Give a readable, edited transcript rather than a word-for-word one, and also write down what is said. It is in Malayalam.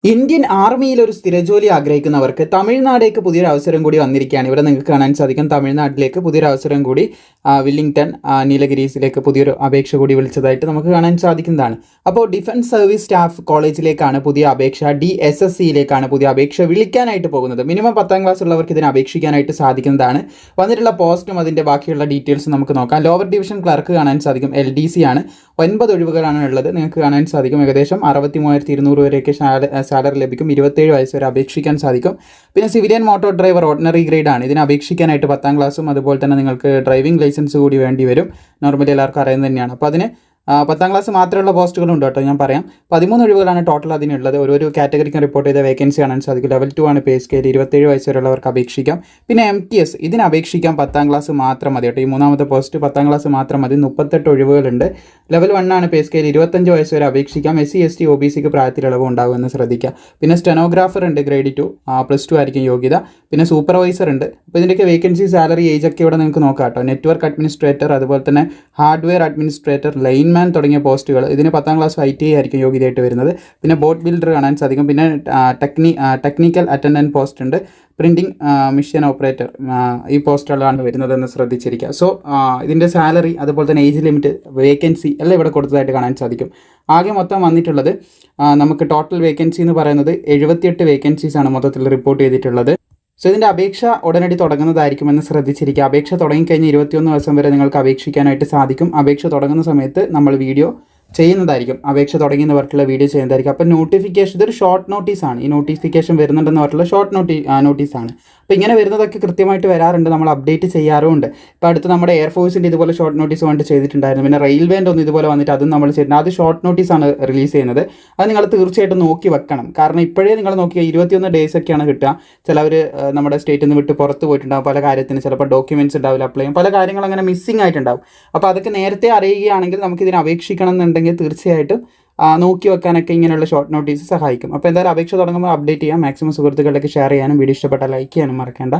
ഇന്ത്യൻ ആർമിയിൽ ഒരു സ്ഥിരജോലി ആഗ്രഹിക്കുന്നവർക്ക് തമിഴ്നാടേക്ക് പുതിയൊരു അവസരം കൂടി വന്നിരിക്കുകയാണ്. ഇവിടെ നിങ്ങൾക്ക് കാണാൻ സാധിക്കും തമിഴ്നാട്ടിലേക്ക് പുതിയൊരു അവസരം കൂടി വില്ലിംഗ്ടൺ നീലഗിരീസിലേക്ക് പുതിയൊരു അപേക്ഷ കൂടി വിളിച്ചതായിട്ട് നമുക്ക് കാണാൻ സാധിക്കുന്നതാണ്. അപ്പോൾ ഡിഫൻസ് സർവീസ് സ്റ്റാഫ് കോളേജിലേക്കാണ് പുതിയ അപേക്ഷ, DSSCയിലേക്കാണ് പുതിയ അപേക്ഷ വിളിക്കാനായിട്ട് പോകുന്നത്. മിനിമം 10ാം ക്ലാസ് ഉള്ളവർക്ക് ഇതിന് അപേക്ഷിക്കാനായിട്ട് സാധിക്കുന്നതാണ്. വന്നിട്ടുള്ള പോസ്റ്റും അതിൻ്റെ ബാക്കിയുള്ള ഡീറ്റെയിൽസ് നമുക്ക് നോക്കാം. ലോവർ ഡിവിഷൻ ക്ലർക്ക് കാണാൻ സാധിക്കും, LDC ആണ്. 9 ഒഴിവുകളാണ് ഉള്ളത്. നിങ്ങൾക്ക് കാണാൻ സാധിക്കും ഏകദേശം 63,200 വരെയൊക്കെ സാലറി ലഭിക്കും. 27 വയസ്സ് വരെ അപേക്ഷിക്കാൻ സാധിക്കും. പിന്നെ civilian motor driver ordinary grade ആണ്. ഇതിന് അപേക്ഷിക്കാനായിട്ട് 10ാം ക്ലാസ്സും അതുപോലെ തന്നെ നിങ്ങൾക്ക് ഡ്രൈവിംഗ് ലൈസൻസ് കൂടി വേണ്ടി വരും. നോർമലി എല്ലാവർക്കും അറിയുന്നത് തന്നെയാണ്. അപ്പോൾ അതിന് 10ാം ക്ലാസ് മാത്രമുള്ള പോസ്റ്റുകളുണ്ട് കേട്ടോ. ഞാൻ പറയാം 13 ഒഴിവുകളാണ് ടോട്ടൽ അതിനുള്ളത്. ഓരോ കാറ്റഗറിക്കും റിപ്പോർട്ട് ചെയ്ത വേക്കൻസി കാണാൻ സാധിക്കും. ലെവൽ 2 ആണ് പേ സ്കെയിൽ. 27 വയസ്സ് വരെയുള്ളവർക്ക് അപേക്ഷിക്കാം. പിന്നെ MTS ഇതിന് അപേക്ഷിക്കാം 10ാം ക്ലാസ് മാത്രം മതി കേട്ടോ. ഈ മൂന്നാമത്തെ പോസ്റ്റ് 10ാം ക്ലാസ് മാത്രം മതി. 38 ഒഴിവുകളുണ്ട്. ലെവൽ 1 ആണ് പേ സ്കെയിൽ. 25 വയസ്സ് വരെ അപേക്ഷിക്കാം. SC ST OBCക്ക് പ്രായത്തിലിളവ് ഉണ്ടാകുമെന്ന് ശ്രദ്ധിക്കുക. പിന്നെ സ്റ്റെനോഗ്രാഫർ ഉണ്ട്, ഗ്രേഡ് 2 +2 ആയിരിക്കും യോഗ്യത. പിന്നെ സൂപ്പർവൈസർ ഉണ്ട്. അപ്പോൾ ഇതിൻ്റെയൊക്കെ വേക്കൻസി, സാലറി, ഏജ് ഒക്കെ ഇവിടെ നിങ്ങൾക്ക് നോക്കാം കേട്ടോ. നെറ്റ്വർക്ക് അഡ്മിനിസ്ട്രേറ്റർ, അതുപോലെ തന്നെ ഹാർഡ്വെയർ അഡ്മിനിസ്ട്രേറ്റർ, ലൈൻമാൻ തുടങ്ങിയ പോസ്റ്റുകൾ. ഇതിന് 10ാം ക്ലാസ് ITI ആയിരിക്കും യോഗ്യതയായിട്ട് വരുന്നത്. പിന്നെ ബോട്ട് ബിൽഡർ കാണാൻ സാധിക്കും. പിന്നെ ടെക്നിക്കൽ അറ്റൻഡൻറ്റ് പോസ്റ്റ് ഉണ്ട്. പ്രിൻറ്റിംഗ് മെഷീൻ ഓപ്പറേറ്റർ ഈ പോസ്റ്റുകളാണ് വരുന്നതെന്ന് ശ്രദ്ധിച്ചിരിക്കുക. സോ ഇതിൻ്റെ സാലറി, അതുപോലെ തന്നെ ഏജ് ലിമിറ്റ്, വേക്കൻസി എല്ലാം ഇവിടെ കൊടുത്തതായിട്ട് കാണാൻ സാധിക്കും. ആകെ മൊത്തം വന്നിട്ടുള്ളത് നമുക്ക് ടോട്ടൽ വേക്കൻസി എന്ന് പറയുന്നത് 78 വേക്കൻസീസാണ് മൊത്തത്തിൽ റിപ്പോർട്ട് ചെയ്തിട്ടുള്ളത്. സോ ഇതിൻ്റെ അപേക്ഷ ഉടനടി തുടങ്ങുന്നതായിരിക്കുമെന്ന് ശ്രദ്ധിച്ചിരിക്കുക. അപേക്ഷ തുടങ്ങിക്കഴിഞ്ഞ് 21 ദിവസം വരെ നിങ്ങൾക്ക് അപേക്ഷിക്കാനായിട്ട് സാധിക്കും. അപേക്ഷ തുടങ്ങുന്ന സമയത്ത് നമ്മൾ വീഡിയോ ചെയ്യുന്നതായിരിക്കും. അപേക്ഷ തുടങ്ങിയവർക്കുള്ള വീഡിയോ ചെയ്യുന്നതായിരിക്കും. അപ്പോൾ നോട്ടിഫിക്കേഷൻ, ഇതൊരു ഷോർട്ട് നോട്ടീസാണ്. ഈ നോട്ടിഫിക്കേഷൻ വരുന്നുണ്ടെന്ന് പറഞ്ഞിട്ടുള്ള ഷോർട്ട് നോട്ടീസാണ്. അപ്പോൾ ഇങ്ങനെ വരുന്നതൊക്കെ കൃത്യമായിട്ട് വരാറുണ്ട്, നമ്മൾ അപ്ഡേറ്റ് ചെയ്യാറുമുണ്ട്. ഇപ്പോൾ അടുത്ത് നമ്മുടെ എയർഫോഴ്സിൻ്റെ ഇതുപോലെ ഷോർട്ട് നോട്ടീസ് വേണ്ടി ചെയ്തിട്ടുണ്ടായിരുന്നു. പിന്നെ റെയിൽവേൻ്റെ ഒന്ന് ഇതുപോലെ വന്നിട്ട് അതും നമ്മൾ ചെയ്തിട്ടുണ്ട്. അത് ഷോർട്ട് നോട്ടീസാണ് റിലീസ് ചെയ്യുന്നത്. അത് നിങ്ങൾ തീർച്ചയായിട്ടും നോക്കി വെക്കണം. കാരണം ഇപ്പോഴേ നിങ്ങൾ നോക്കിയാൽ 21 ഡേയ്സ് ഒക്കെയാണ് കിട്ടുക. ചിലവർ നമ്മുടെ സ്റ്റേറ്റിൽ നിന്ന് വിട്ട് പുറത്ത് പോയിട്ടുണ്ടാകും. പല കാര്യത്തിന് ചിലപ്പോൾ ഡോക്യുമെൻറ്റ്സ് ഉണ്ടാവില്ല, അപ്ലൈ ചെയ്യും, പല കാര്യങ്ങൾ അങ്ങനെ മിസ്സിംഗ് ആയിട്ടുണ്ടാവും. അപ്പോൾ അതൊക്കെ നേരത്തെ അറിയുകയാണെങ്കിൽ നമുക്കിതിന് അപേക്ഷിക്കണം എന്നുണ്ടെങ്കിൽ തീർച്ചയായിട്ടും നോക്കി വെക്കാനൊക്കെ ഇങ്ങനെയുള്ള ഷോർട്ട് നോട്ടീസ് സഹായിക്കും. അപ്പോൾ എന്തായാലും അപേക്ഷ തുടങ്ങുമ്പോൾ അപ്ഡേറ്റ് ചെയ്യാം. മാക്സിമം സുഹൃത്തുക്കളിലേക്ക് ഷെയർ ചെയ്യാനും വീഡിയോ ഇഷ്ടപ്പെട്ടാൽ ലൈക്ക് ചെയ്യാനും മറക്കേണ്ട.